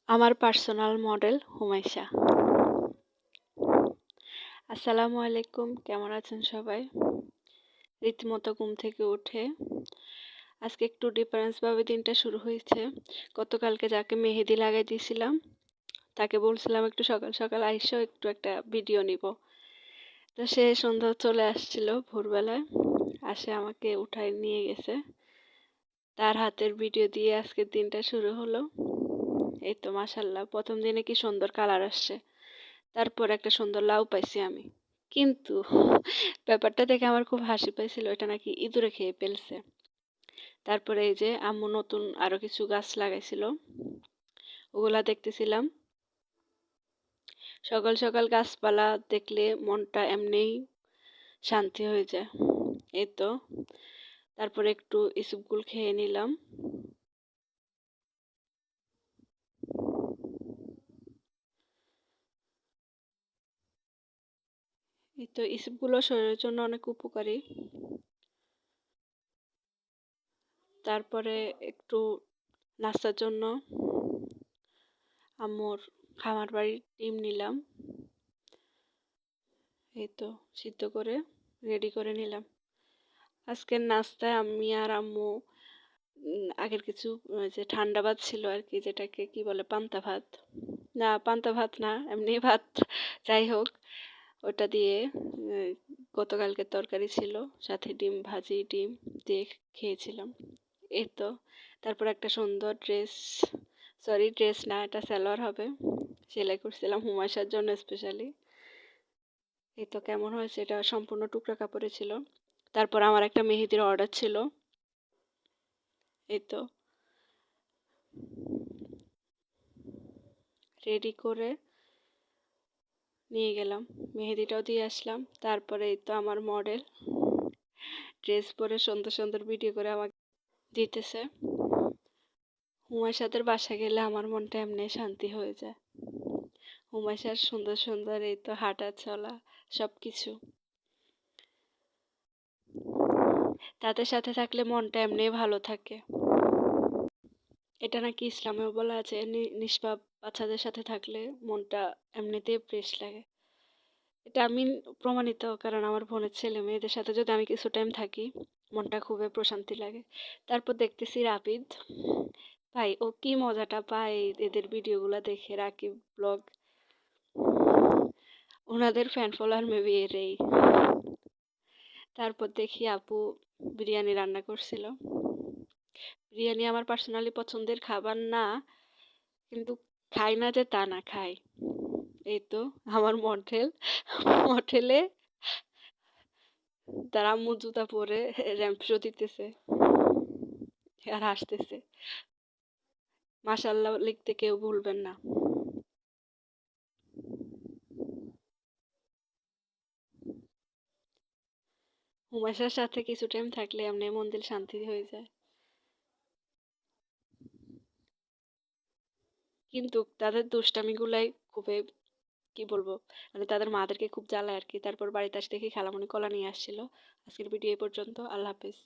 আমার personal model হুমায়শা। আসসালামু আলাইকুম, কেমন আছেন সবাই? রীতিমতো ঘুম থেকে উঠে আজকে একটু ডিফারেন্সভাবে দিনটা শুরু হয়েছে। গতকালকে যাকে মেহেদি লাগাই দিয়েছিলাম তাকে বলছিলাম একটু সকাল সকাল আইসো, একটু একটা ভিডিও নিব। তো সে সন্ধ্যা চলে আসছিল ভোরবেলায়, আসে আমাকে উঠায় নিয়ে গেছে। তার হাতের ভিডিও দিয়ে আজকের দিনটা শুরু হলো। এই তো মাশাল্লাহ, প্রথম দিনে কি সুন্দর কালার আসছে, তারপর একটা সুন্দর লাউ পাইছি আমি। কিন্তু ব্যাপারটা দেখে আমার খুব হাসি পাইছিল, এটা নাকি ইঁদুরে খেয়ে ফেলছে। তারপরে এই যে আম্মু নতুন আরো কিছু গাছ লাগাইছিল, ওগুলা দেখতেছিলাম। সকাল সকাল গাছপালা দেখলে মনটা এমনিই শান্তি হয়ে যায়। এই তো তারপরে একটু ইসবগুল খেয়ে নিলাম। এই তো ইসবগুলো শরীরের জন্য অনেক উপকারী। তারপরে একটু নাস্তার জন্য আম্মুর খামার বাড়ির ডিম নিলাম। এই তো সিদ্ধ করে রেডি করে নিলাম। আজকের নাস্তায় আমি আর আম্মু আগের কিছু যে ঠান্ডা ভাত ছিল আর কি, যেটাকে কি বলে পান্তা ভাত, না পান্তা ভাত না, এমনি ভাত, যাই হোক ওটা দিয়ে গতকালকের তরকারি ছিল, সাথে ডিম ভাজি, ডিম দিয়ে খেয়েছিলাম। এই তো তারপর একটা সুন্দর ড্রেস, সরি ড্রেস না, এটা সালোয়ার হবে, সেলাই করছিলাম হুমায়শার জন্য স্পেশালি। এই তো কেমন হয়েছে, এটা সম্পূর্ণ টুকরা কাপড়ে ছিল। তারপর আমার একটা মেহেদির অর্ডার ছিল। এই তো রেডি করে নিয়ে গেলাম, মেহেদিটাও দিয়ে আসলাম। তারপরে এই তো আমার মডেল ড্রেস পরে সুন্দর সুন্দর ভিডিও করে আমাকে দিতেছে। হুমায়শাদের বাসা গেলে আমার মনটা এমনি শান্তি হয়ে যায়। হুমায়শার সুন্দর সুন্দর এই তো হাঁটা চলা সব কিছু, তাদের সাথে থাকলে মনটা এমনি ভালো থাকে। এটা নাকি ইসলামেও বলা আছে, নিষ্পাপ বাচ্চাদের সাথে থাকলে মনটা এমনিতেই ফ্রেশ লাগে। এটা আমি প্রমাণিত, কারণ আমার বোনের ছেলে মেয়েদের সাথে যদি আমি কিছু টাইম থাকি মনটা খুবই প্রশান্তি লাগে। তারপর দেখতেছি রাপিদ ভাই, ও কি মজাটা পায় এদের ভিডিওগুলো দেখে, রাকিব ব্লগ, ওনাদের ফ্যান ফলোয়ার মেবি এরাই। তারপর দেখি আপু বিরিয়ানি রান্না করছিল। বিরিয়ানি আমার পার্সোনালি পছন্দের খাবার না, কিন্তু খাই না যে তা না, খাই। এই তো আমার মডেলে তার আম্মু জুতা পরে র্যাম্প শো দিতেছে আর হাসতেছে। মাশাল্লাহ লিখতে কেউ ভুলবেন না। হুমায়শার সাথে কিছু টাইম থাকলে এমনি মন দিল শান্তি হয়ে যায়। কিন্তু তাদের দুষ্টামিগুলাই খুবই, কি বলবো, মানে তাদের মাদেরকে খুব জ্বালায় আর কি। তারপর বাড়িতে আসে দেখি খালামণি কলা নিয়ে আসছিল। আজকের ভিডিও এই পর্যন্ত, আল্লাহ হাফেজ।